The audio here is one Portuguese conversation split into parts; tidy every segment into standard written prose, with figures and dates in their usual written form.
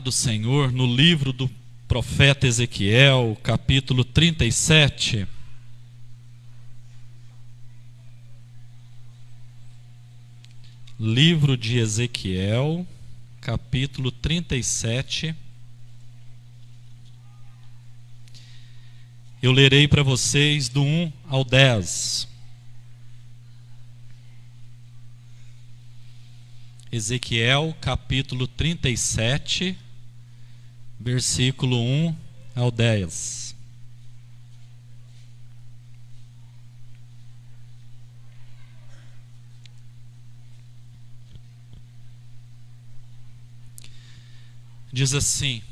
do Senhor no livro do profeta Ezequiel, capítulo 37. Livro de Ezequiel, capítulo 37. Eu lerei para vocês do 1 ao 10. Ezequiel, capítulo 37, versículo 1 ao 10. Diz assim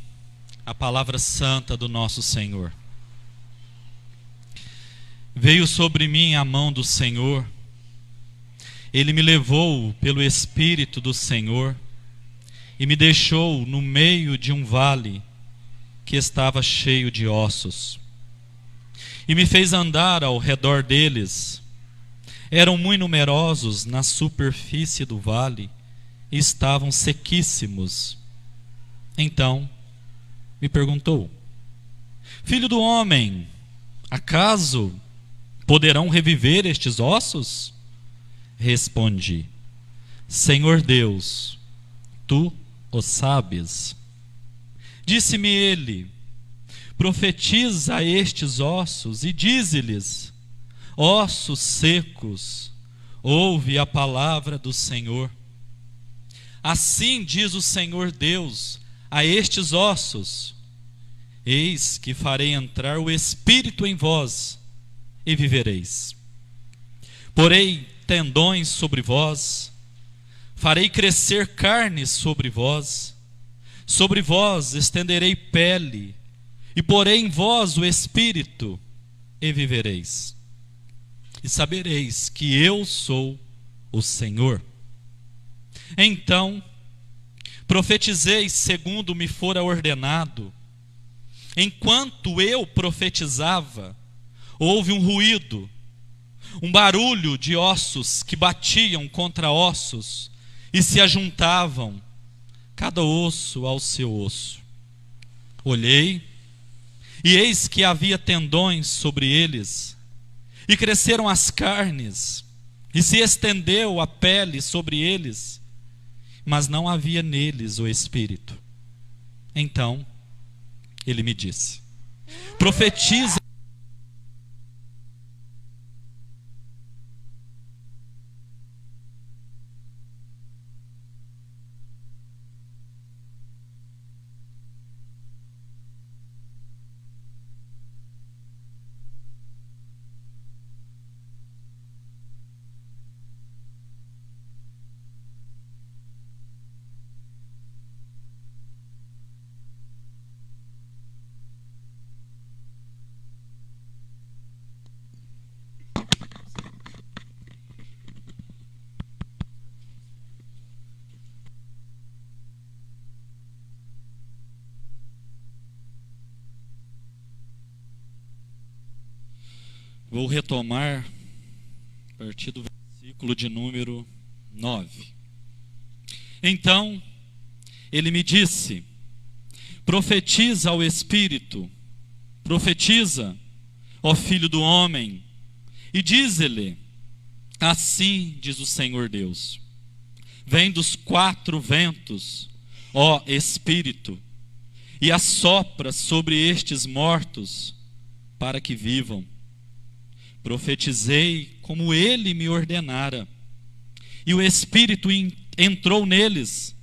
a palavra santa do nosso Senhor: Veio sobre mim a mão do Senhor, Ele me levou pelo Espírito do Senhor e me deixou no meio de um vale que estava cheio de ossos, e me fez andar ao redor deles. Eram muito numerosos na superfície do vale e estavam sequíssimos. Então me perguntou: Filho do homem, acaso poderão reviver estes ossos? Respondi: Senhor Deus, tu o sabes. Disse-me ele: Profetiza a estes ossos e dize-lhes: Ossos secos, ouve a palavra do Senhor. Assim diz o Senhor Deus a estes ossos: Eis que farei entrar o Espírito em vós e vivereis. Porei tendões sobre vós, farei crescer carne sobre vós estenderei pele, e porei em vós o Espírito, e vivereis. E sabereis que eu sou o Senhor. Então profetizei segundo me fora ordenado. Enquanto eu profetizava, houve um ruído, um barulho de ossos que batiam contra ossos e se ajuntavam, cada osso ao seu osso. Olhei, e eis que havia tendões sobre eles, e cresceram as carnes, e se estendeu a pele sobre eles, mas não havia neles o Espírito. Então ele me disse: Profetiza. Vou retomar a partir do versículo de número 9. Então ele me disse: Profetiza ao Espírito, profetiza, ó filho do homem, e dize-lhe: Assim diz o Senhor Deus: Vem dos quatro ventos, ó Espírito, e assopra sobre estes mortos, para que vivam. Profetizei como ele me ordenara, e o Espírito entrou neles,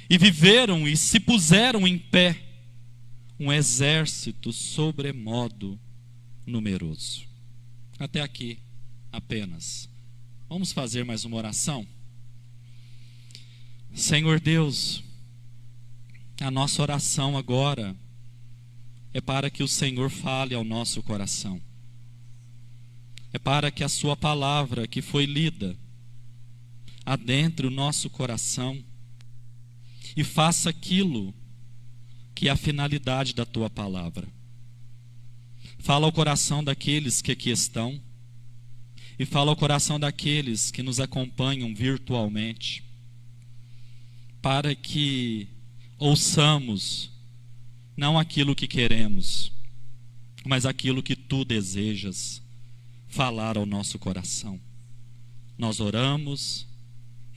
e viveram e se puseram em pé, um exército sobremodo numeroso. Até aqui apenas. Vamos fazer mais uma oração? Senhor Deus, a nossa oração agora é para que o Senhor fale ao nosso coração. É para que a sua palavra que foi lida adentre o nosso coração e faça aquilo que é a finalidade da tua palavra. Fala ao coração daqueles que aqui estão e fala ao coração daqueles que nos acompanham virtualmente, para que ouçamos não aquilo que queremos, mas aquilo que tu desejas falar ao nosso coração. Nós oramos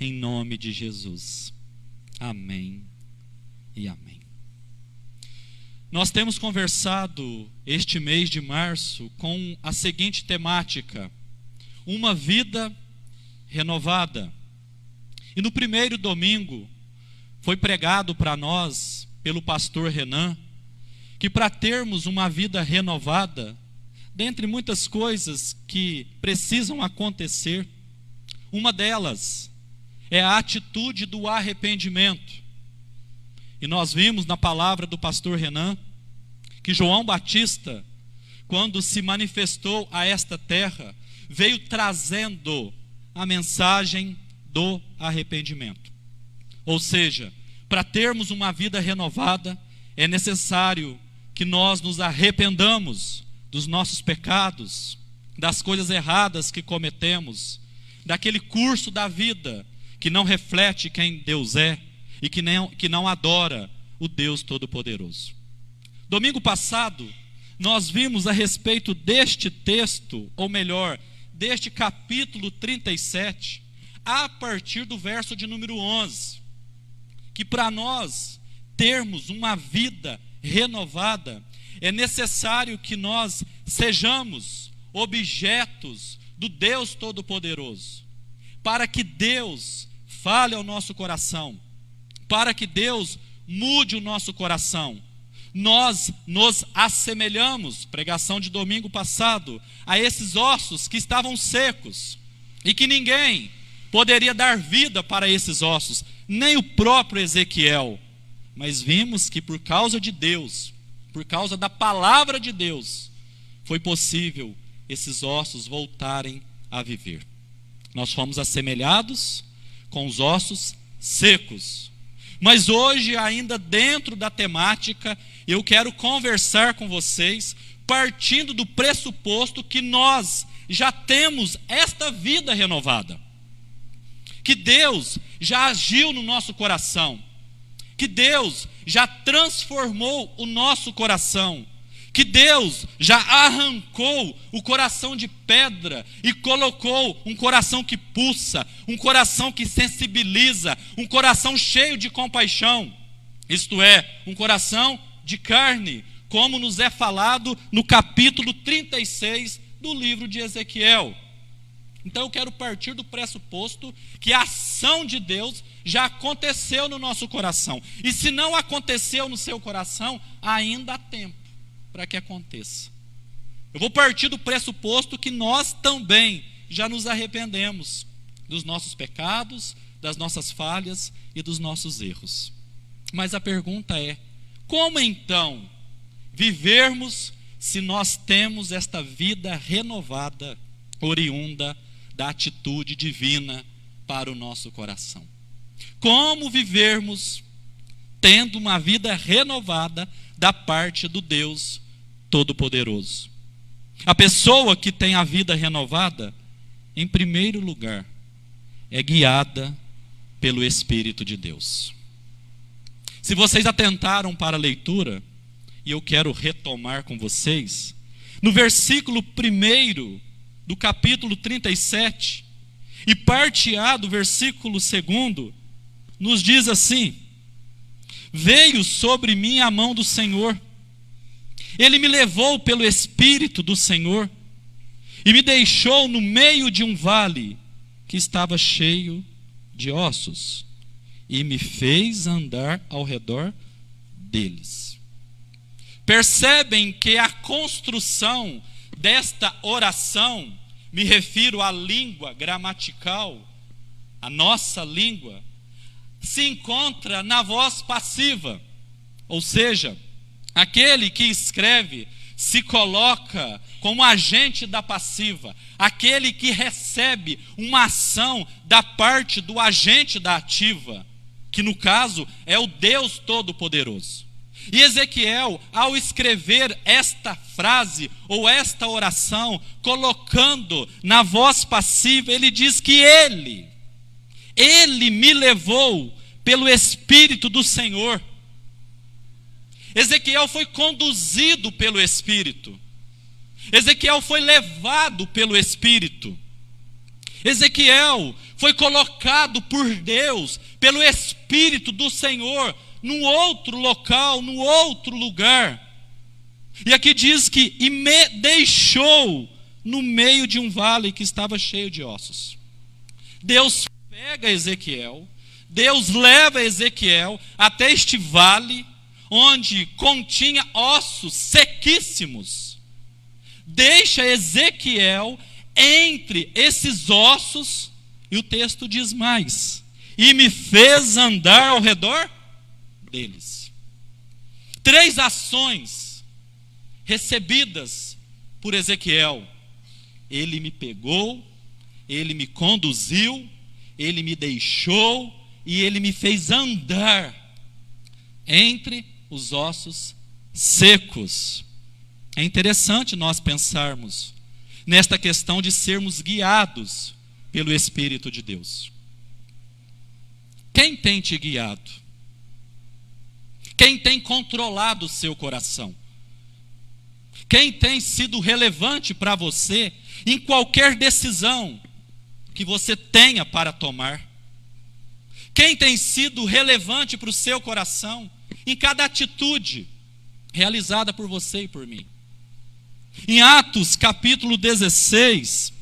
em nome de Jesus. Amém e amém. Nós temos conversado este mês de março com a seguinte temática: uma vida renovada. E no primeiro domingo foi pregado para nós pelo pastor Renan que para termos uma vida renovada, dentre muitas coisas que precisam acontecer, uma delas é a atitude do arrependimento. E nós vimos na palavra do pastor Renan que João Batista, quando se manifestou a esta terra, veio trazendo a mensagem do arrependimento. Ou seja, para termos uma vida renovada, é necessário que nós nos arrependamos dos nossos pecados, das coisas erradas que cometemos, daquele curso da vida que não reflete quem Deus é e que não adora o Deus Todo-Poderoso. Domingo passado, nós vimos a respeito deste texto, ou melhor, deste capítulo 37, a partir do verso de número 11, que para nós termos uma vida renovada, é necessário que nós sejamos objetos do Deus Todo-Poderoso, para que Deus fale ao nosso coração, para que Deus mude o nosso coração. Nós nos assemelhamos, pregação de domingo passado, a esses ossos que estavam secos, e que ninguém poderia dar vida para esses ossos, nem o próprio Ezequiel. Mas vimos que por causa de Deus, por causa da palavra de Deus, foi possível esses ossos voltarem a viver. Nós fomos assemelhados com os ossos secos. Mas hoje, ainda dentro da temática, eu quero conversar com vocês, partindo do pressuposto que nós já temos esta vida renovada, que Deus já agiu no nosso coração, que Deus já transformou o nosso coração, que Deus já arrancou o coração de pedra e colocou um coração que pulsa, um coração que sensibiliza, um coração cheio de compaixão, isto é, um coração de carne, como nos é falado no capítulo 36 do livro de Ezequiel. Então eu quero partir do pressuposto que a ação de Deus já aconteceu no nosso coração. E se não aconteceu no seu coração, ainda há tempo para que aconteça. Eu vou partir do pressuposto que nós também já nos arrependemos dos nossos pecados, das nossas falhas e dos nossos erros. Mas a pergunta é: como então vivermos se nós temos esta vida renovada, oriunda da atitude divina para o nosso coração? Como vivermos tendo uma vida renovada da parte do Deus Todo-Poderoso? A pessoa que tem a vida renovada, em primeiro lugar, é guiada pelo Espírito de Deus. Se vocês atentaram para a leitura, e eu quero retomar com vocês, no versículo 1 do capítulo 37, e parte A do versículo 2, nos diz assim: veio sobre mim a mão do Senhor, Ele me levou pelo Espírito do Senhor, e me deixou no meio de um vale que estava cheio de ossos, e me fez andar ao redor deles. Percebem que a construção desta oração, me refiro à língua gramatical, a nossa língua, se encontra na voz passiva, ou seja, aquele que escreve se coloca como agente da passiva, aquele que recebe uma ação da parte do agente da ativa, que no caso é o Deus Todo-Poderoso. E Ezequiel, ao escrever esta frase ou esta oração, colocando na voz passiva, ele diz que Ele me levou pelo Espírito do Senhor, Ezequiel foi conduzido pelo Espírito. Ezequiel foi levado pelo Espírito. Ezequiel foi colocado por Deus, pelo Espírito do Senhor, num outro local, num outro lugar. E aqui diz que e me deixou no meio de um vale que estava cheio de ossos. Deus pega Ezequiel, Deus leva Ezequiel até este vale, onde continha ossos sequíssimos. Deixa Ezequiel entre esses ossos, e o texto diz mais: e me fez andar ao redor deles. 3 ações recebidas por Ezequiel: ele me pegou, ele me conduziu, ele me deixou e ele me fez andar entre os ossos secos. É interessante nós pensarmos nesta questão de sermos guiados pelo Espírito de Deus. Quem tem te guiado? Quem tem controlado o seu coração? Quem tem sido relevante para você em qualquer decisão que você tenha para tomar? Quem tem sido relevante para o seu coração em cada atitude realizada por você e por mim? Em Atos capítulo 16,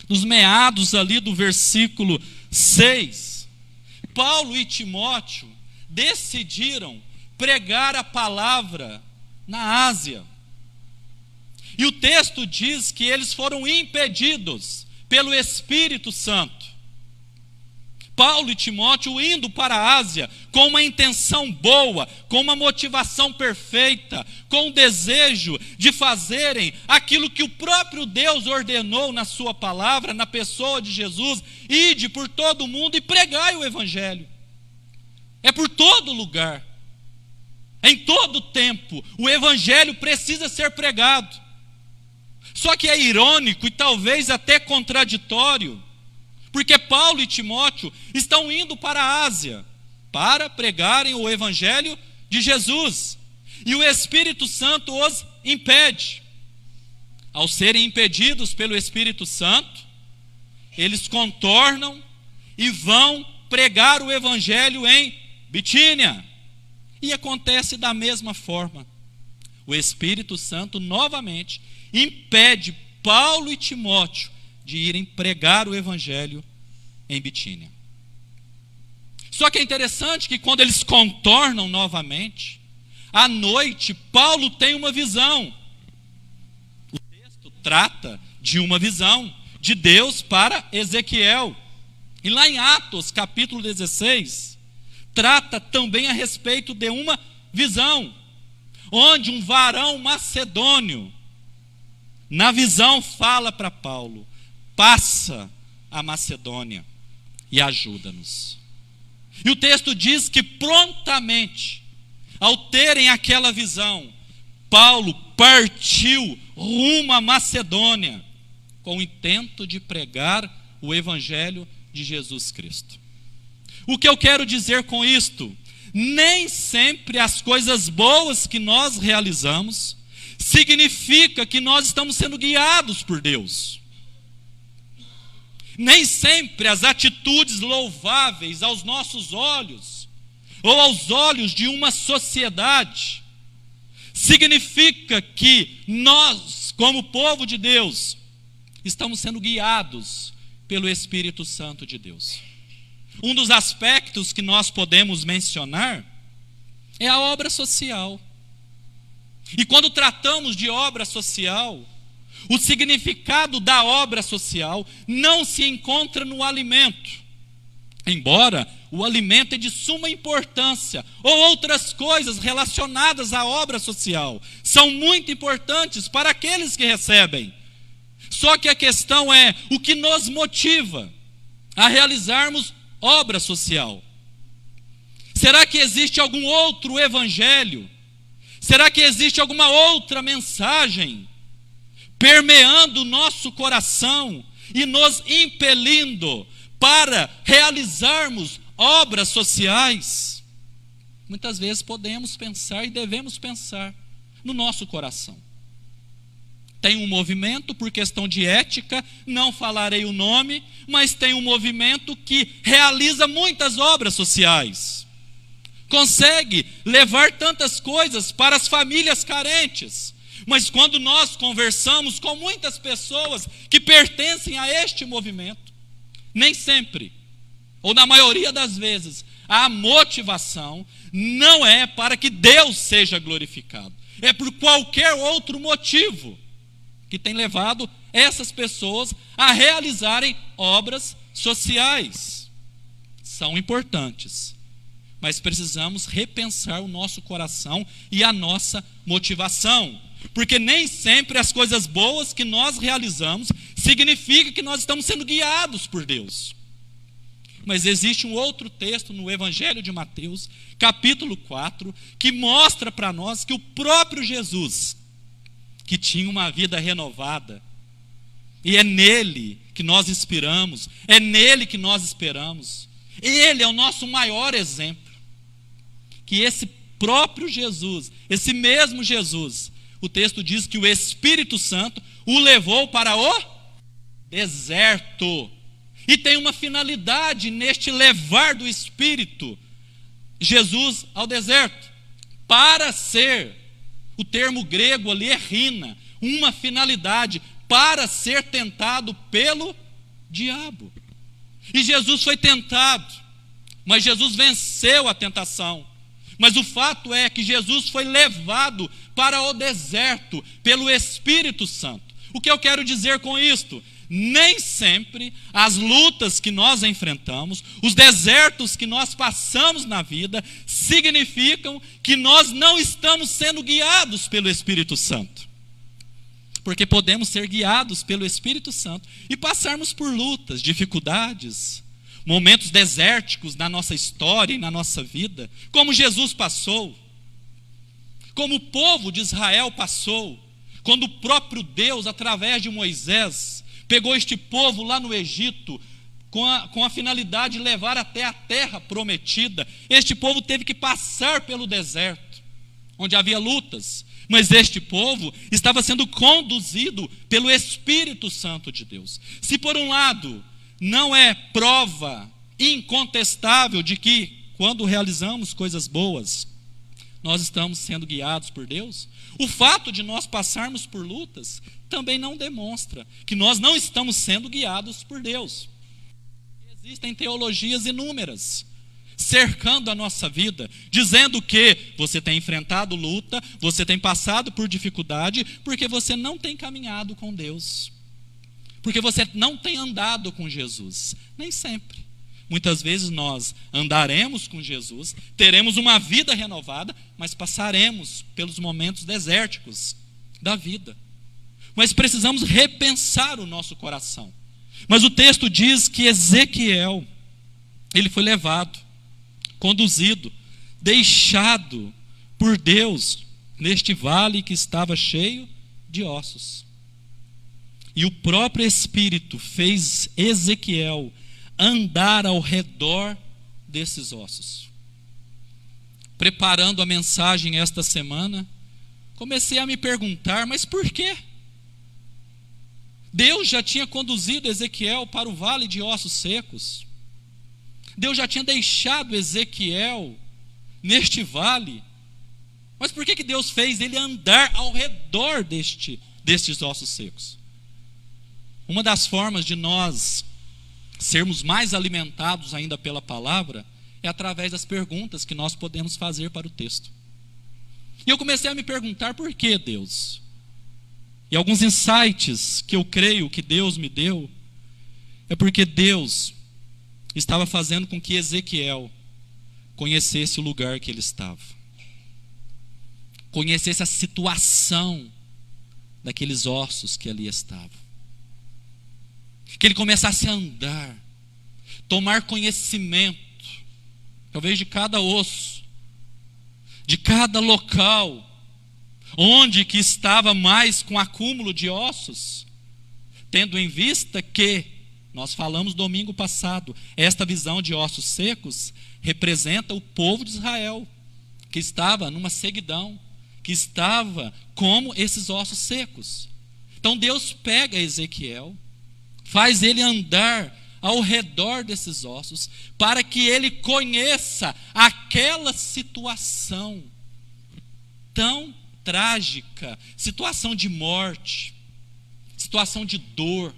nos meados ali do versículo 6, Paulo e Timóteo decidiram pregar a palavra na Ásia. E o texto diz que eles foram impedidos pelo Espírito Santo. Paulo e Timóteo indo para a Ásia com uma intenção boa, com uma motivação perfeita, com o desejo de fazerem aquilo que o próprio Deus ordenou na sua palavra, na pessoa de Jesus: ide por todo o mundo e pregai o Evangelho. É por todo lugar, em todo tempo, o Evangelho precisa ser pregado. Só que é irônico e talvez até contraditório, porque Paulo e Timóteo estão indo para a Ásia para pregarem o Evangelho de Jesus, e o Espírito Santo os impede. Ao serem impedidos pelo Espírito Santo, eles contornam e vão pregar o Evangelho em Bitínia. E acontece da mesma forma. O Espírito Santo novamente impede Paulo e Timóteo de irem pregar o Evangelho em Bitínia. Só que é interessante que quando eles contornam novamente, à noite, Paulo tem uma visão. O texto trata de uma visão de Deus para Ezequiel. E lá em Atos, capítulo 16, trata também a respeito de uma visão, onde um varão macedônio, na visão, fala para Paulo: passa a Macedônia e ajuda-nos. E o texto diz que prontamente, ao terem aquela visão, Paulo partiu rumo à Macedônia, com o intento de pregar o Evangelho de Jesus Cristo. O que eu quero dizer com isto? Nem sempre as coisas boas que nós realizamos significa que nós estamos sendo guiados por Deus. Nem sempre as atitudes louváveis aos nossos olhos, ou aos olhos de uma sociedade, significa que nós, como povo de Deus, estamos sendo guiados pelo Espírito Santo de Deus. Um dos aspectos que nós podemos mencionar é a obra social. E quando tratamos de obra social, o significado da obra social não se encontra no alimento, embora o alimento é de suma importância, ou outras coisas relacionadas à obra social são muito importantes para aqueles que recebem. Só que a questão é o que nos motiva a realizarmos obra social. Será que existe algum outro evangelho? Será que existe alguma outra mensagem permeando o nosso coração e nos impelindo para realizarmos obras sociais? muitas vezes podemos pensar e devemos pensar no nosso coração. Tem um movimento, por questão de ética, não falarei o nome, mas tem um movimento que realiza muitas obras sociais. Consegue levar tantas coisas para as famílias carentes. Mas quando nós conversamos com muitas pessoas que pertencem a este movimento, nem sempre, ou na maioria das vezes, a motivação não é para que Deus seja glorificado. É por qualquer outro motivo que tem levado essas pessoas a realizarem obras sociais. São importantes, mas precisamos repensar o nosso coração e a nossa motivação, porque nem sempre as coisas boas que nós realizamos significa que nós estamos sendo guiados por Deus. Mas existe um outro texto no Evangelho de Mateus, capítulo 4, que mostra para nós que o próprio Jesus, que tinha uma vida renovada, e é nele que nós inspiramos, é nele que nós esperamos, ele é o nosso maior exemplo, que esse próprio Jesus, esse mesmo Jesus, o texto diz que o Espírito Santo o levou para o deserto, e tem uma finalidade neste levar do Espírito Jesus ao deserto, para ser, o termo grego ali é rina, uma finalidade, para ser tentado pelo diabo. E Jesus foi tentado, mas Jesus venceu a tentação. Mas o fato é que Jesus foi levado para o deserto pelo Espírito Santo. O que eu quero dizer com isto? Nem sempre as lutas que nós enfrentamos, os desertos que nós passamos na vida, significam que nós não estamos sendo guiados pelo Espírito Santo. Porque podemos ser guiados pelo Espírito Santo e passarmos por lutas, dificuldades, momentos desérticos na nossa história e na nossa vida, como Jesus passou, como o povo de Israel passou, quando o próprio Deus, através de Moisés, pegou este povo lá no Egito, com a finalidade de levar até a terra prometida. Este povo teve que passar pelo deserto, onde havia lutas, mas este povo estava sendo conduzido pelo Espírito Santo de Deus. Se por um lado não é prova incontestável de que quando realizamos coisas boas, nós estamos sendo guiados por Deus, o fato de nós passarmos por lutas também não demonstra que nós não estamos sendo guiados por Deus. Existem teologias inúmeras cercando a nossa vida, dizendo que você tem enfrentado luta, você tem passado por dificuldade, porque você não tem caminhado com Deus, porque você não tem andado com Jesus. Nem sempre. Muitas vezes nós andaremos com Jesus, teremos uma vida renovada, mas passaremos pelos momentos desérticos da vida. Mas precisamos repensar o nosso coração. Mas o texto diz que Ezequiel, ele foi levado, conduzido, deixado por Deus neste vale que estava cheio de ossos. E o próprio Espírito fez Ezequiel andar ao redor desses ossos. Preparando a mensagem esta semana, comecei a me perguntar, mas por quê? Deus já tinha conduzido Ezequiel para o vale de ossos secos. Deus já tinha deixado Ezequiel neste vale. Mas por que Deus fez ele andar ao redor destes ossos secos? Uma das formas de nós sermos mais alimentados ainda pela palavra é através das perguntas que nós podemos fazer para o texto. E eu comecei a me perguntar, por que Deus? E alguns insights que eu creio que Deus me deu, é porque Deus estava fazendo com que Ezequiel conhecesse o lugar que ele estava, conhecesse a situação daqueles ossos que ali estavam, que ele começasse a andar, tomar conhecimento, talvez de cada osso, de cada local, onde que estava mais com acúmulo de ossos, tendo em vista que, nós falamos domingo passado, esta visão de ossos secos representa o povo de Israel, que estava numa ceguidão, que estava como esses ossos secos. Então Deus pega Ezequiel, faz ele andar ao redor desses ossos, para que ele conheça aquela situação tão trágica, situação de morte, situação de dor,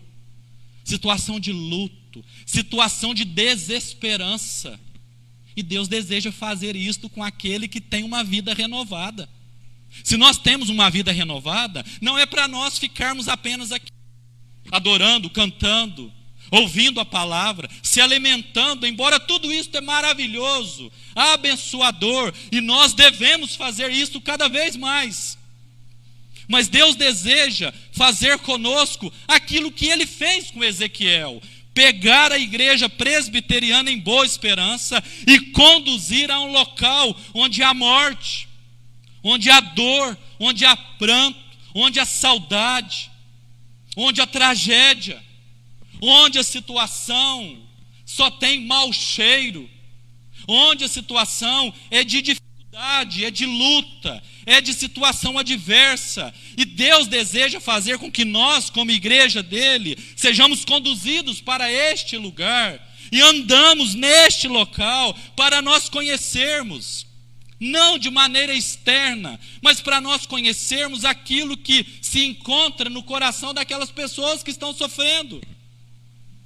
situação de luto, situação de desesperança. E Deus deseja fazer isto com aquele que tem uma vida renovada. Se nós temos uma vida renovada, não é para nós ficarmos apenas aqui, adorando, cantando, ouvindo a palavra, se alimentando, embora tudo isso é maravilhoso, abençoador, e nós devemos fazer isso cada vez mais. Mas Deus deseja fazer conosco aquilo que Ele fez com Ezequiel, pegar a igreja presbiteriana em Boa Esperança e conduzir a um local onde há morte, onde há dor, onde há pranto, onde há saudade, onde há tragédia, onde a situação só tem mau cheiro, onde a situação é de dificuldade, é de luta, é de situação adversa. E Deus deseja fazer com que nós, como igreja dele, sejamos conduzidos para este lugar e andamos neste local para nós conhecermos, não de maneira externa, mas para nós conhecermos aquilo que se encontra no coração daquelas pessoas que estão sofrendo,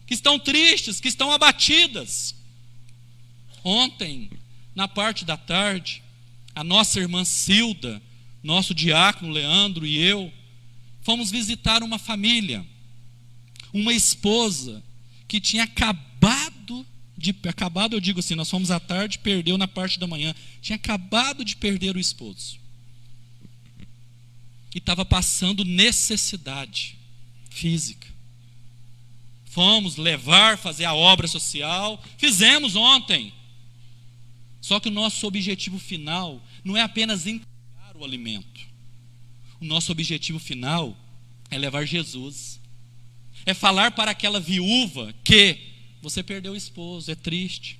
que estão tristes, que estão abatidas. Ontem, na parte da tarde, a nossa irmã Cilda, nosso diácono Leandro e eu, fomos visitar uma família, uma esposa que tinha acabado, eu digo assim, nós fomos à tarde, perdeu na parte da manhã, tinha acabado de perder o esposo. E estava passando necessidade física. Fomos levar, fazer a obra social, fizemos ontem. Só que o nosso objetivo final não é apenas entregar o alimento. O nosso objetivo final é levar Jesus. É falar para aquela viúva que você perdeu o esposo, é triste,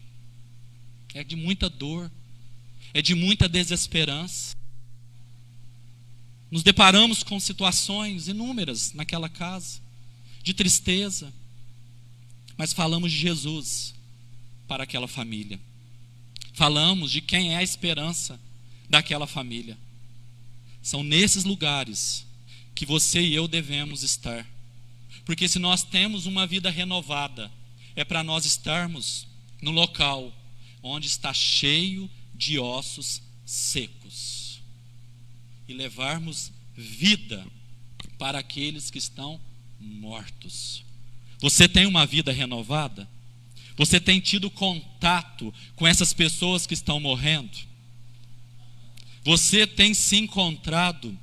é de muita dor, é de muita desesperança. Nos deparamos com situações inúmeras naquela casa, de tristeza, mas falamos de Jesus para aquela família. Falamos de quem é a esperança daquela família. São nesses lugares que você e eu devemos estar. Porque se nós temos uma vida renovada, é para nós estarmos no local onde está cheio de ossos secos. E levarmos vida para aqueles que estão mortos. Você tem uma vida renovada? Você tem tido contato com essas pessoas que estão morrendo? Você tem se encontrado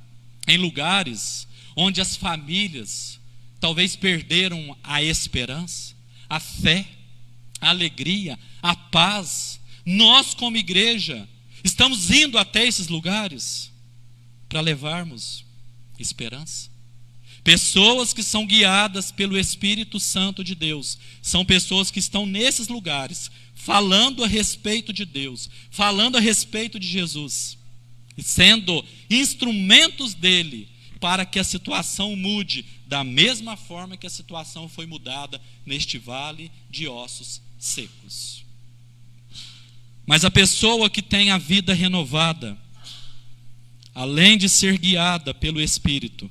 em lugares onde as famílias talvez perderam a esperança, a fé, a alegria, a paz? Nós, como igreja, estamos indo até esses lugares para levarmos esperança. Pessoas que são guiadas pelo Espírito Santo de Deus são pessoas que estão nesses lugares, falando a respeito de Deus, falando a respeito de Jesus, e sendo instrumentos dele para que a situação mude da mesma forma que a situação foi mudada neste vale de ossos secos. Mas a pessoa que tem a vida renovada, além de ser guiada pelo Espírito,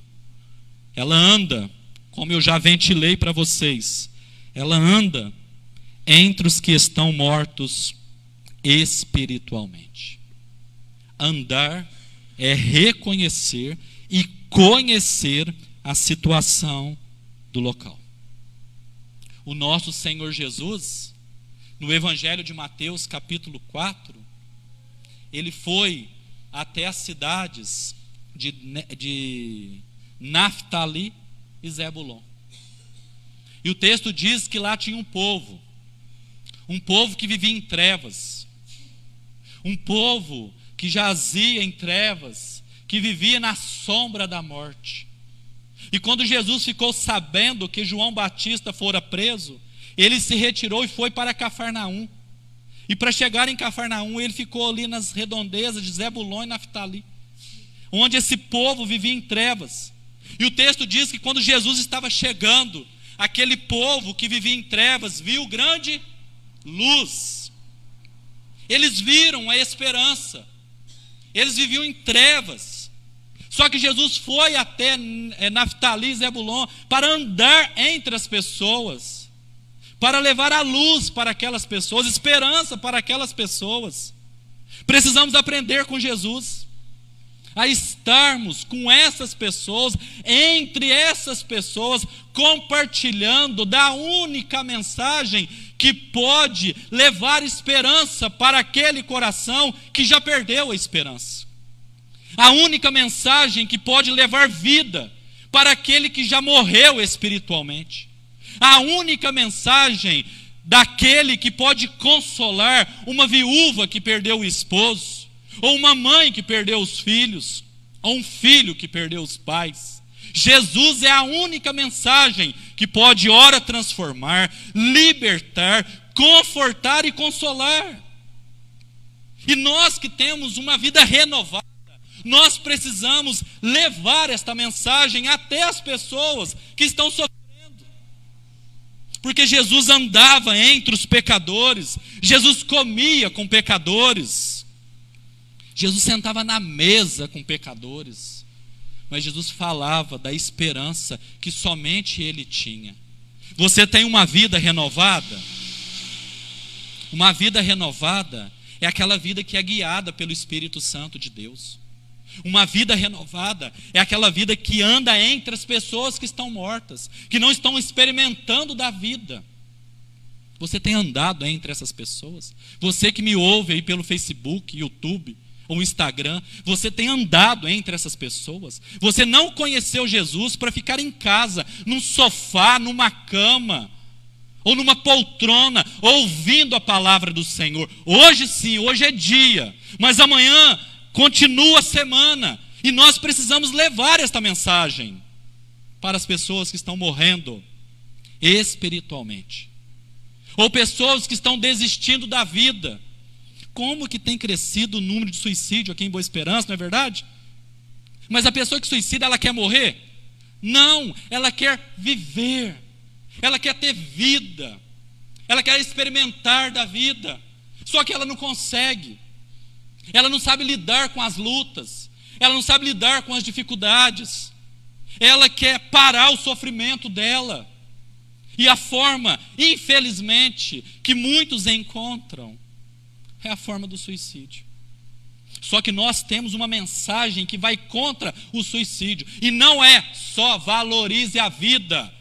ela anda, como eu já ventilei para vocês, ela anda entre os que estão mortos espiritualmente. Andar é reconhecer e conhecer a situação do local. O nosso Senhor Jesus, no Evangelho de Mateus, capítulo 4, ele foi até as cidades de Naftali e Zebulon. E o texto diz que lá tinha um povo que vivia em trevas, um povo que jazia em trevas, que vivia na sombra da morte. E quando Jesus ficou sabendo que João Batista fora preso, ele se retirou e foi para Cafarnaum. E para chegar em Cafarnaum, ele ficou ali nas redondezas de Zebulon e Naftali, onde esse povo vivia em trevas. E o texto diz que quando Jesus estava chegando, aquele povo que vivia em trevas viu grande luz. Eles viram a esperança. Eles viviam em trevas. Só que Jesus foi até Naftali e Zebulon para andar entre as pessoas, para levar a luz para aquelas pessoas, esperança para aquelas pessoas. Precisamos aprender com Jesus a estarmos com essas pessoas, entre essas pessoas, compartilhando da única mensagem que pode levar esperança para aquele coração que já perdeu a esperança. A única mensagem que pode levar vida para aquele que já morreu espiritualmente. A única mensagem daquele que pode consolar uma viúva que perdeu o esposo, ou uma mãe que perdeu os filhos, ou um filho que perdeu os pais. Jesus é a única mensagem que pode, ora, transformar, libertar, confortar e consolar. E nós que temos uma vida renovada, nós precisamos levar esta mensagem até as pessoas que estão sofrendo. Porque Jesus andava entre os pecadores, Jesus comia com pecadores, Jesus sentava na mesa com pecadores, mas Jesus falava da esperança que somente Ele tinha. Você tem uma vida renovada? Uma vida renovada é aquela vida que é guiada pelo Espírito Santo de Deus. Uma vida renovada é aquela vida que anda entre as pessoas que estão mortas, que não estão experimentando da vida. Você tem andado entre essas pessoas? Você que me ouve aí pelo Facebook, YouTube ou Instagram, você tem andado entre essas pessoas? Você não conheceu Jesus para ficar em casa, num sofá, numa cama, ou numa poltrona, ouvindo a palavra do Senhor. Hoje sim, hoje é dia, mas amanhã continua a semana, e nós precisamos levar esta mensagem para as pessoas que estão morrendo espiritualmente, ou pessoas que estão desistindo da vida. Como que tem crescido o número de suicídio aqui em Boa Esperança, não é verdade? Mas a pessoa que suicida, ela quer morrer? Não, ela quer viver, ela quer ter vida, ela quer experimentar da vida, só que ela não consegue. Ela não sabe lidar com as lutas, ela não sabe lidar com as dificuldades, ela quer parar o sofrimento dela. E a forma, infelizmente, que muitos encontram é a forma do suicídio. Só que nós temos uma mensagem que vai contra o suicídio, e não é só valorize a vida,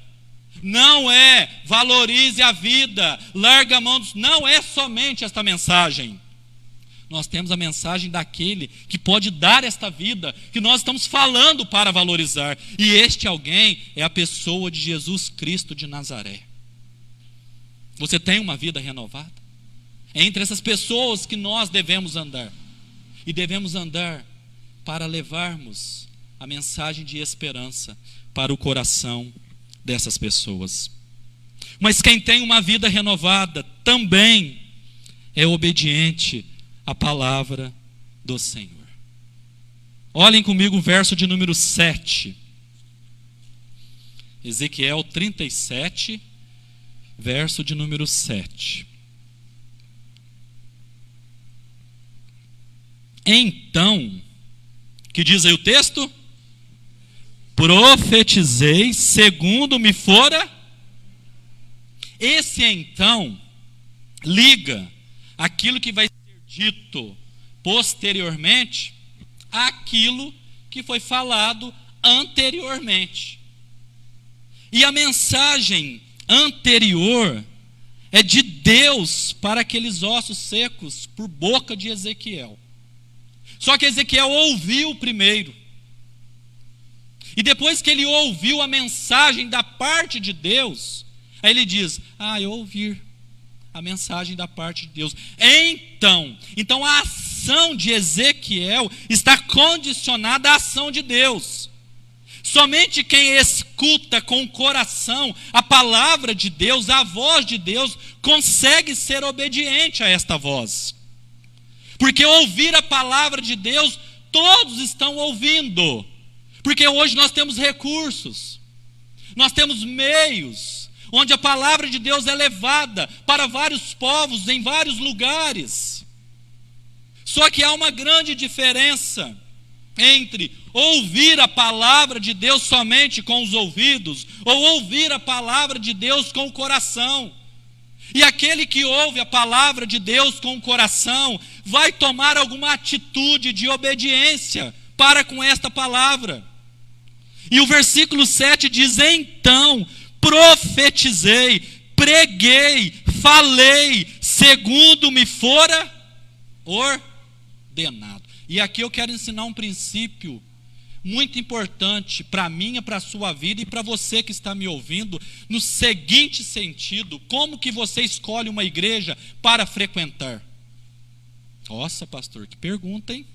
não é valorize a vida, larga a mão, não é somente esta mensagem. Nós temos a mensagem daquele que pode dar esta vida, que nós estamos falando para valorizar. E este alguém é a pessoa de Jesus Cristo de Nazaré. Você tem uma vida renovada? É entre essas pessoas que nós devemos andar. E devemos andar para levarmos a mensagem de esperança para o coração dessas pessoas. Mas quem tem uma vida renovada também é obediente a palavra do Senhor. Olhem comigo o verso de número 7. Ezequiel 37, verso de número 7. Então, que diz aí o texto? Profetizei segundo me fora. Esse então liga aquilo que vai ser dito posteriormente àquilo que foi falado anteriormente. E a mensagem anterior é de Deus para aqueles ossos secos por boca de Ezequiel. Só que Ezequiel ouviu primeiro. E depois que ele ouviu a mensagem da parte de Deus, aí ele diz: eu ouvi a mensagem da parte de Deus. Então a ação de Ezequiel está condicionada à ação de Deus. Somente quem escuta com o coração a palavra de Deus, a voz de Deus, consegue ser obediente a esta voz. Porque ouvir a palavra de Deus, todos estão ouvindo. Porque hoje nós temos recursos, nós temos meios, onde a palavra de Deus é levada para vários povos, em vários lugares. Só que há uma grande diferença entre ouvir a palavra de Deus somente com os ouvidos, ou ouvir a palavra de Deus com o coração. E aquele que ouve a palavra de Deus com o coração, vai tomar alguma atitude de obediência para com esta palavra. E o versículo 7 diz: então profetizei, preguei, falei, segundo me fora ordenado. E aqui eu quero ensinar um princípio muito importante para mim e para a sua vida e para você que está me ouvindo, no seguinte sentido: como que você escolhe uma igreja para frequentar? Nossa, pastor, que pergunta, hein?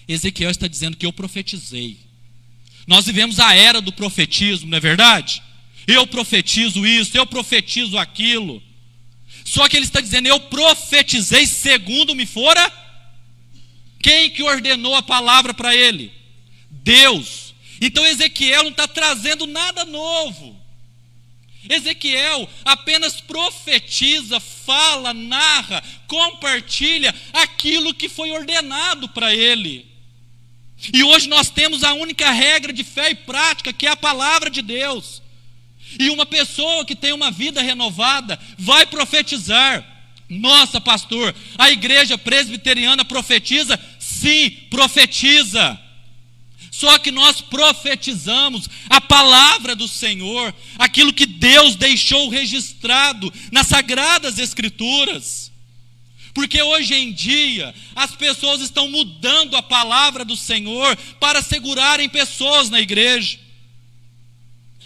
Ezequiel está dizendo que eu profetizei. Nós vivemos a era do profetismo, não é verdade? Eu profetizo isso, eu profetizo aquilo. Só que ele está dizendo: eu profetizei segundo me fora. Quem que ordenou a palavra para ele? Deus. Então Ezequiel não está trazendo nada novo. Ezequiel apenas profetiza, fala, narra, compartilha aquilo que foi ordenado para ele. E hoje nós temos a única regra de fé e prática, que é a palavra de Deus. E uma pessoa que tem uma vida renovada vai profetizar. Nossa, pastor, a igreja presbiteriana profetiza? Sim, profetiza. Só que nós profetizamos a palavra do Senhor, aquilo que Deus deixou registrado nas Sagradas Escrituras. Porque hoje em dia as pessoas estão mudando a palavra do Senhor para segurarem pessoas na igreja.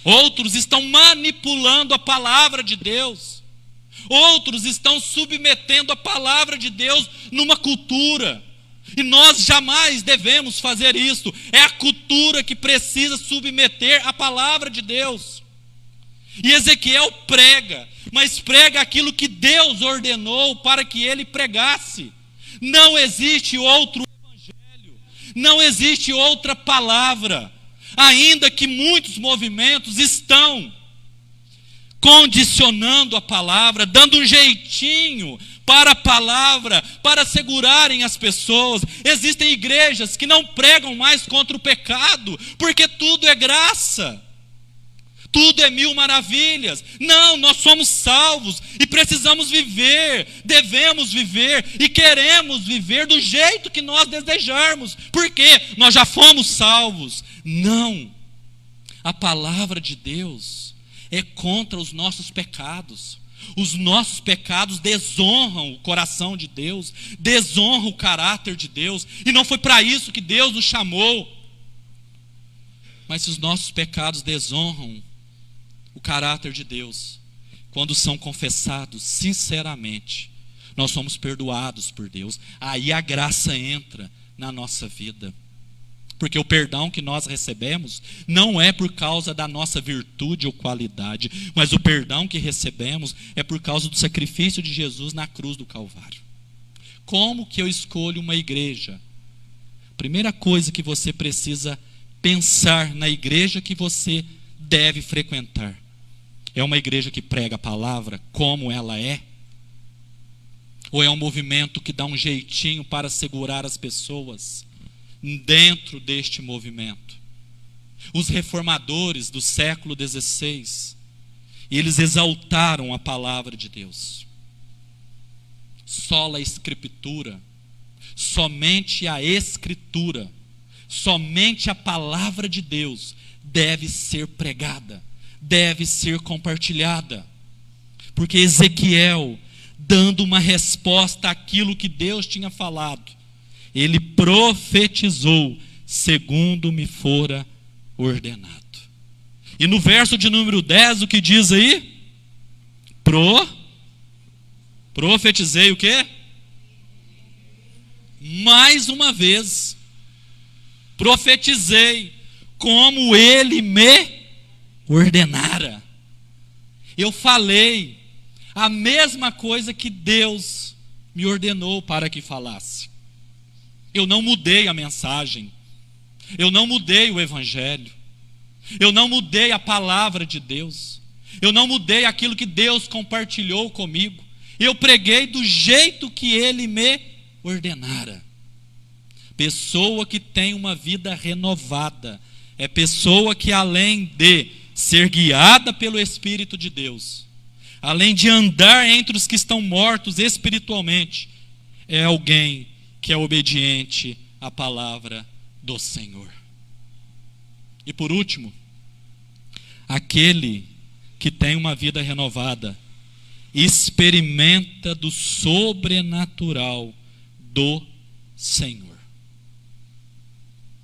Outros estão manipulando a palavra de Deus. Outros estão submetendo a palavra de Deus numa cultura. E nós jamais devemos fazer isso. É a cultura que precisa submeter a palavra de Deus. E Ezequiel prega, mas prega aquilo que Deus ordenou para que ele pregasse. Não existe outro evangelho, não existe outra palavra. Ainda que muitos movimentos estão condicionando a palavra, dando um jeitinho para a palavra, para segurarem as pessoas. Existem igrejas que não pregam mais contra o pecado, porque tudo é graça, tudo é mil maravilhas. Não, nós somos salvos e precisamos viver, devemos viver e queremos viver do jeito que nós desejarmos, porque nós já fomos salvos. Não, a palavra de Deus é contra os nossos pecados. Os nossos pecados desonram o coração de Deus, desonram o caráter de Deus, e não foi para isso que Deus nos chamou. Mas se os nossos pecados desonram o caráter de Deus, quando são confessados sinceramente, nós somos perdoados por Deus. Aí a graça entra na nossa vida. Porque o perdão que nós recebemos não é por causa da nossa virtude ou qualidade, mas o perdão que recebemos é por causa do sacrifício de Jesus na cruz do Calvário. Como que eu escolho uma igreja? Primeira coisa que você precisa pensar na igreja que você deve frequentar: é uma igreja que prega a palavra como ela é? Ou é um movimento que dá um jeitinho para segurar as pessoas dentro deste movimento? Os reformadores do século XVI, eles exaltaram a palavra de Deus. Sola Escritura, somente a Escritura, somente a palavra de Deus deve ser pregada, deve ser compartilhada. Porque Ezequiel, dando uma resposta àquilo que Deus tinha falado, ele profetizou segundo me fora ordenado. E no verso de número 10, o que diz aí? Profetizei o quê? Mais uma vez, profetizei como ele me ordenara. Eu falei a mesma coisa que Deus me ordenou para que falasse. Eu não mudei a mensagem, eu não mudei o evangelho, eu não mudei a palavra de Deus, eu não mudei aquilo que Deus compartilhou comigo. Eu preguei do jeito que Ele me ordenara. Pessoa que tem uma vida renovada é pessoa que, além de ser guiada pelo Espírito de Deus, além de andar entre os que estão mortos espiritualmente, é alguém que é obediente à palavra do Senhor. E por último, aquele que tem uma vida renovada experimenta do sobrenatural do Senhor.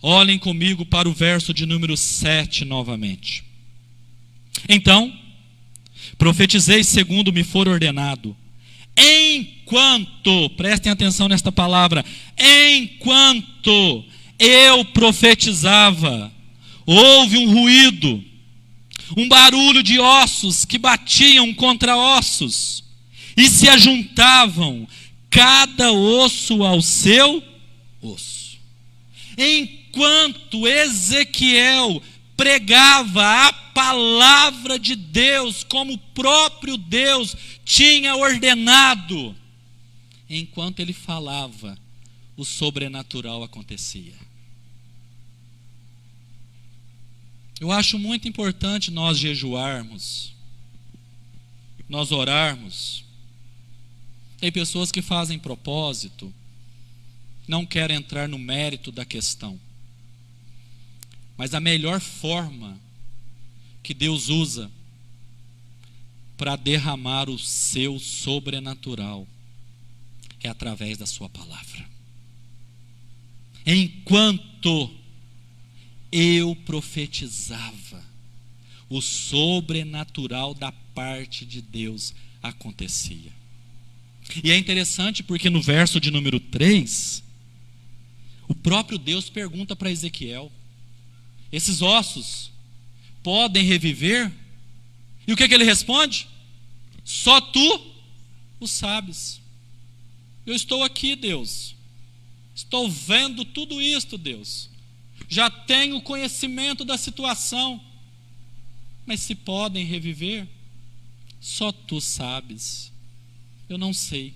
Olhem comigo para o verso de número 7 novamente. Então, profetizei segundo me for ordenado. Enquanto, prestem atenção nesta palavra, enquanto eu profetizava, houve um ruído, um barulho de ossos que batiam contra ossos e se ajuntavam, cada osso ao seu osso. Enquanto Ezequiel pregava a palavra de Deus, como o próprio Deus tinha ordenado, enquanto ele falava, o sobrenatural acontecia. Eu acho muito importante nós jejuarmos, nós orarmos. Tem pessoas que fazem propósito, não querem entrar no mérito da questão. Mas a melhor forma que Deus usa para derramar o seu sobrenatural é através da sua palavra. Enquanto eu profetizava, o sobrenatural da parte de Deus acontecia. E é interessante porque no verso de número 3, o próprio Deus pergunta para Ezequiel: esses ossos podem reviver? E o que ele responde? Só tu o sabes. Eu estou aqui, Deus. Estou vendo tudo isto, Deus. Já tenho conhecimento da situação. Mas se podem reviver, só tu sabes. Eu não sei.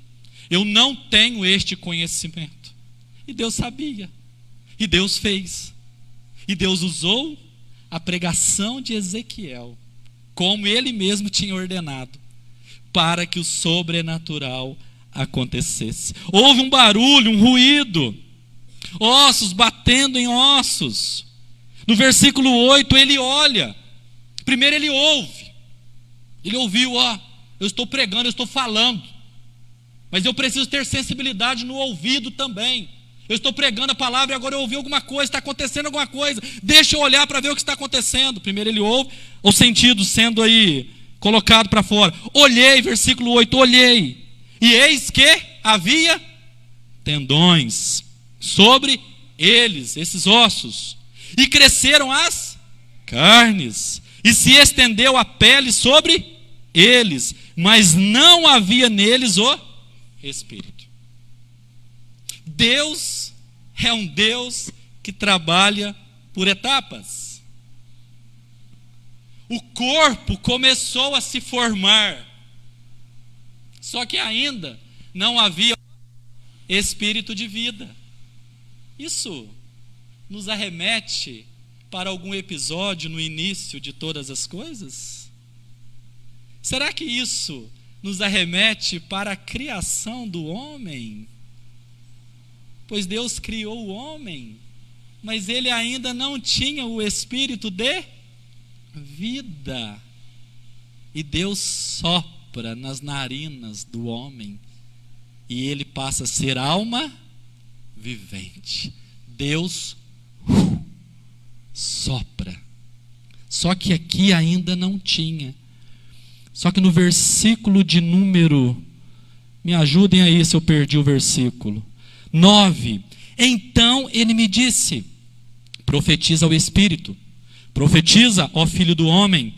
Eu não tenho este conhecimento. E Deus sabia. E Deus fez. E Deus usou a pregação de Ezequiel, como ele mesmo tinha ordenado, para que o sobrenatural acontecesse. Houve um barulho, um ruído, ossos batendo em ossos. No versículo 8 ele olha, primeiro ele ouve, ele ouviu, eu estou pregando, eu estou falando, mas eu preciso ter sensibilidade no ouvido também. Eu estou pregando a palavra e agora eu ouvi alguma coisa, está acontecendo alguma coisa, deixa eu olhar para ver o que está acontecendo. Primeiro ele ouve, o sentido sendo aí colocado para fora. Olhei, versículo 8, olhei, e eis que havia tendões sobre eles, esses ossos, e cresceram as carnes, e se estendeu a pele sobre eles, mas não havia neles o espírito. Deus é um Deus que trabalha por etapas. O corpo começou a se formar, só que ainda não havia espírito de vida. Isso nos arremete para algum episódio no início de todas as coisas? Será que isso nos arremete para a criação do homem? Pois Deus criou o homem, mas ele ainda não tinha o espírito de vida. E Deus sopra nas narinas do homem, e ele passa a ser alma vivente. Deus sopra. Só que aqui ainda não tinha. Só que no versículo de número, me ajudem aí se eu perdi o versículo 9, então ele me disse: profetiza ao Espírito, profetiza, ó filho do homem,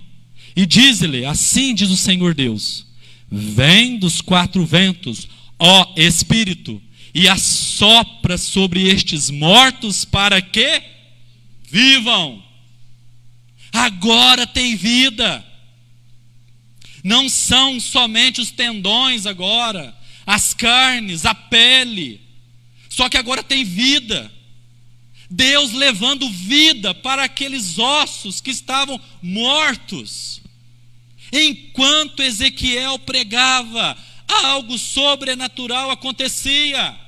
e diz-lhe, assim diz o Senhor Deus, vem dos quatro ventos, ó Espírito, e assopra sobre estes mortos para que vivam. Agora tem vida. Não são somente os tendões agora, as carnes, a pele. Só que agora tem vida. Deus levando vida para aqueles ossos que estavam mortos. Enquanto Ezequiel pregava, algo sobrenatural acontecia.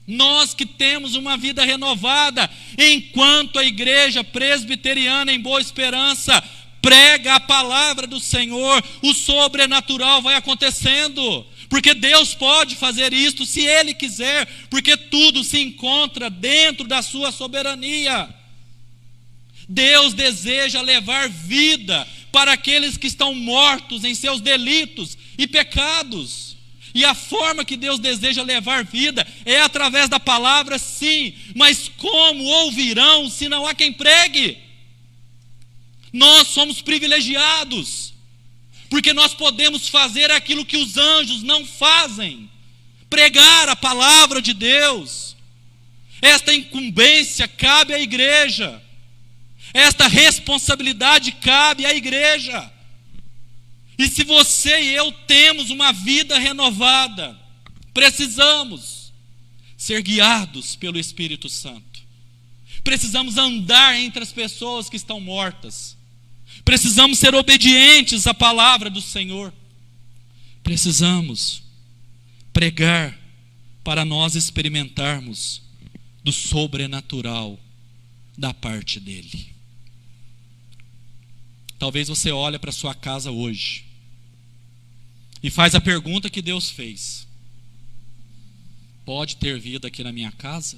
Nós que temos uma vida renovada, enquanto a igreja presbiteriana em Boa Esperança prega a palavra do Senhor, o sobrenatural vai acontecendo, porque Deus pode fazer isto se Ele quiser, porque tudo se encontra dentro da sua soberania. Deus deseja levar vida para aqueles que estão mortos em seus delitos e pecados. E a forma que Deus deseja levar vida é através da palavra, sim, mas como ouvirão se não há quem pregue? Nós somos privilegiados, porque nós podemos fazer aquilo que os anjos não fazem, pregar a palavra de Deus. Esta incumbência cabe à igreja, esta responsabilidade cabe à igreja. E se você e eu temos uma vida renovada, precisamos ser guiados pelo Espírito Santo. Precisamos andar entre as pessoas que estão mortas. Precisamos ser obedientes à palavra do Senhor. Precisamos pregar para nós experimentarmos do sobrenatural da parte dele. Talvez você olhe para a sua casa hoje e faz a pergunta que Deus fez: pode ter vida aqui na minha casa?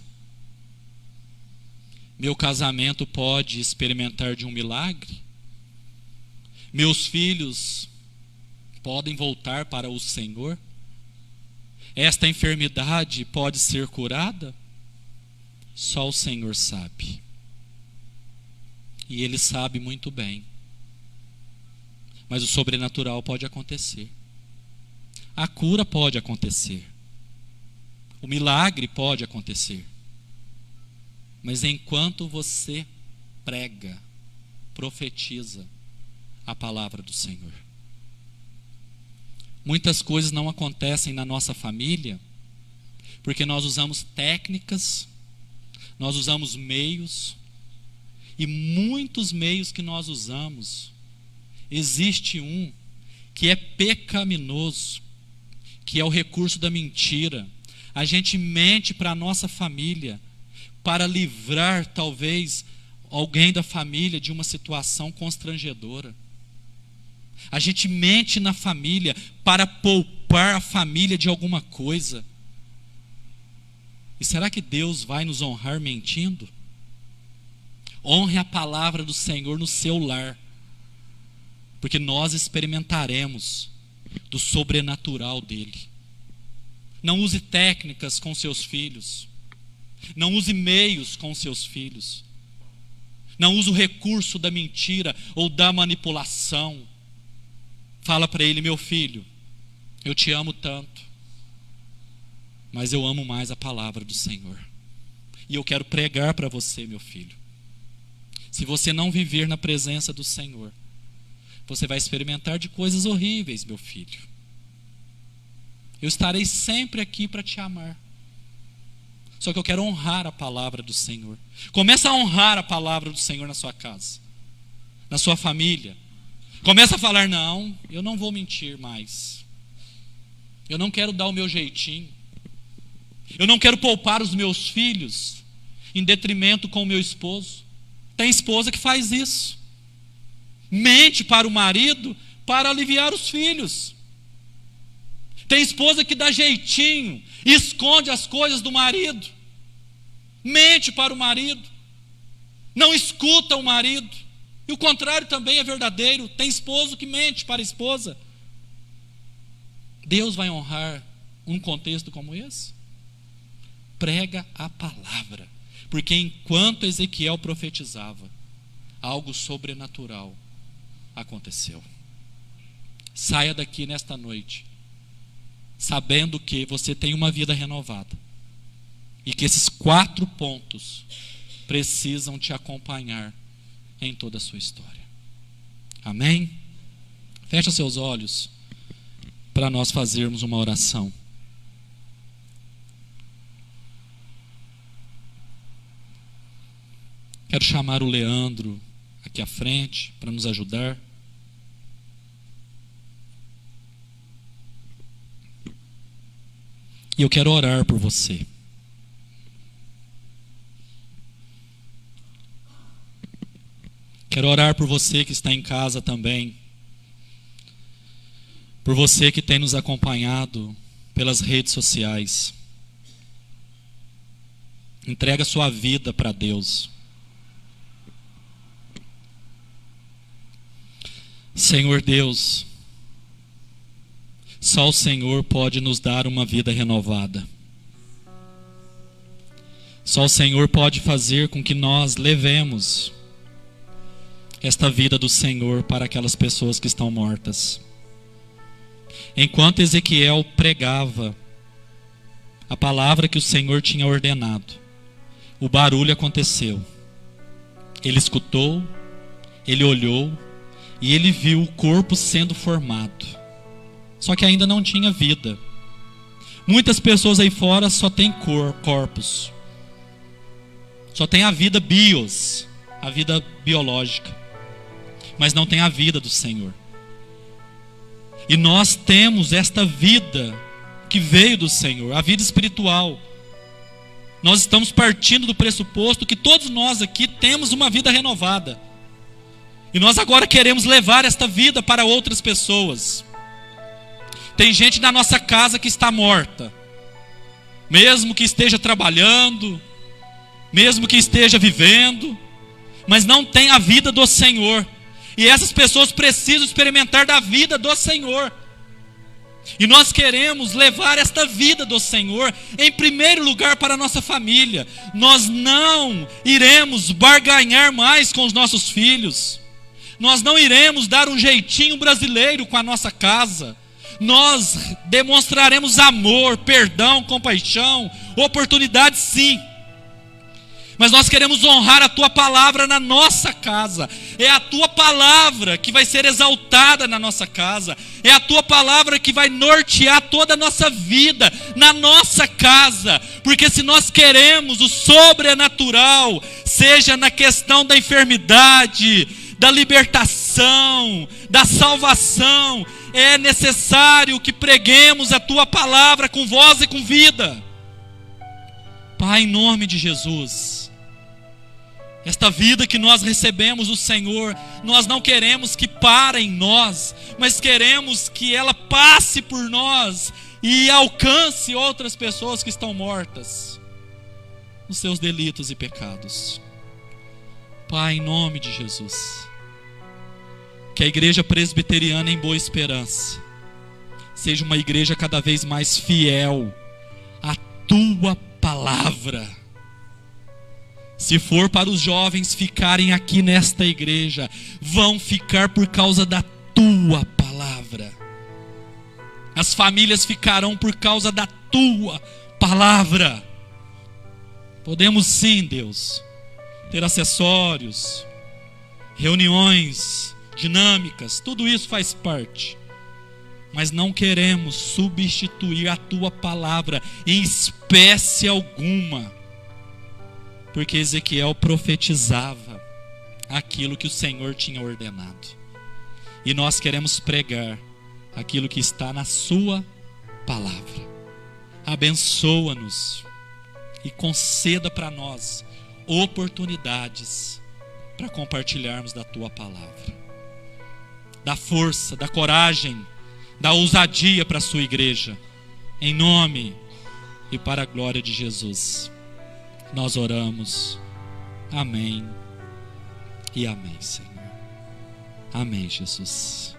Meu casamento pode experimentar de um milagre? Meus filhos podem voltar para o Senhor? Esta enfermidade pode ser curada? Só o Senhor sabe. E Ele sabe muito bem. Mas o sobrenatural pode acontecer. A cura pode acontecer. O milagre pode acontecer. Mas enquanto você prega, profetiza a palavra do Senhor, muitas coisas não acontecem na nossa família, porque nós usamos técnicas, nós usamos meios, e muitos meios que nós usamos, existe um que é pecaminoso, que é o recurso da mentira. A gente mente para a nossa família, para livrar talvez alguém da família de uma situação constrangedora. A gente mente na família para poupar a família de alguma coisa. E será que Deus vai nos honrar mentindo? Honre a palavra do Senhor no seu lar, porque nós experimentaremos do sobrenatural dele. Não use técnicas com seus filhos. Não use meios com seus filhos. Não use o recurso da mentira ou da manipulação. Fala para ele: meu filho, eu te amo tanto, mas eu amo mais a palavra do Senhor. E eu quero pregar para você, meu filho. Se você não viver na presença do Senhor, você vai experimentar de coisas horríveis, meu filho. Eu estarei sempre aqui para te amar. Só que eu quero honrar a palavra do Senhor. Começa a honrar a palavra do Senhor na sua casa, na sua família. Começa a falar: não, eu não vou mentir mais. Eu não quero dar o meu jeitinho. Eu não quero poupar os meus filhos em detrimento com o meu esposo. Tem esposa que faz isso. Mente para o marido para aliviar os filhos. Tem esposa que dá jeitinho, esconde as coisas do marido. Mente para o marido. Não escuta o marido. E o contrário também é verdadeiro. Tem esposo que mente para a esposa. Deus vai honrar um contexto como esse? Prega a palavra. Porque enquanto Ezequiel profetizava, algo sobrenatural aconteceu. Saia daqui nesta noite sabendo que você tem uma vida renovada e que esses 4 pontos precisam te acompanhar em toda a sua história. Amém? Fecha seus olhos para nós fazermos uma oração. Quero chamar o Leandro aqui à frente para nos ajudar. E eu quero orar por você. Quero orar por você que está em casa também. Por você que tem nos acompanhado pelas redes sociais. Entrega sua vida para Deus. Senhor Deus, só o Senhor pode nos dar uma vida renovada. Só o Senhor pode fazer com que nós levemos esta vida do Senhor para aquelas pessoas que estão mortas. Enquanto Ezequiel pregava a palavra que o Senhor tinha ordenado, o barulho aconteceu. Ele escutou, ele olhou e ele viu o corpo sendo formado. Só que ainda não tinha vida. Muitas pessoas aí fora só têm corpos. Só tem a vida bios, a vida biológica. Mas não tem a vida do Senhor. E nós temos esta vida que veio do Senhor, a vida espiritual. Nós estamos partindo do pressuposto que todos nós aqui temos uma vida renovada. E nós agora queremos levar esta vida para outras pessoas. Tem gente na nossa casa que está morta, mesmo que esteja trabalhando, mesmo que esteja vivendo, mas não tem a vida do Senhor. E essas pessoas precisam experimentar da vida do Senhor. E nós queremos levar esta vida do Senhor em primeiro lugar para a nossa família. Nós não iremos barganhar mais com os nossos filhos. Nós não iremos dar um jeitinho brasileiro com a nossa casa. Nós demonstraremos amor, perdão, compaixão, oportunidade sim. Mas nós queremos honrar a Tua palavra na nossa casa. É a Tua palavra que vai ser exaltada na nossa casa. É a Tua palavra que vai nortear toda a nossa vida na nossa casa. Porque se nós queremos o sobrenatural, seja na questão da enfermidade, da libertação, da salvação, é necessário que preguemos a Tua palavra com voz e com vida. Pai, em nome de Jesus, esta vida que nós recebemos do Senhor, nós não queremos que pare em nós, mas queremos que ela passe por nós e alcance outras pessoas que estão mortas nos seus delitos e pecados. Pai, em nome de Jesus, que a igreja presbiteriana em Boa Esperança seja uma igreja cada vez mais fiel à Tua palavra. Se for para os jovens ficarem aqui nesta igreja, vão ficar por causa da Tua palavra. As famílias ficarão por causa da Tua palavra. Podemos sim, Deus, ter acessórios, reuniões, dinâmicas, tudo isso faz parte. Mas não queremos substituir a Tua palavra em espécie alguma. Porque Ezequiel profetizava aquilo que o Senhor tinha ordenado. E nós queremos pregar aquilo que está na Sua palavra. Abençoa-nos e conceda para nós oportunidades para compartilharmos da Tua palavra. Dá força, dá coragem, dá ousadia para a Sua igreja. Em nome e para a glória de Jesus, nós oramos. Amém e amém, Senhor. Amém, Jesus.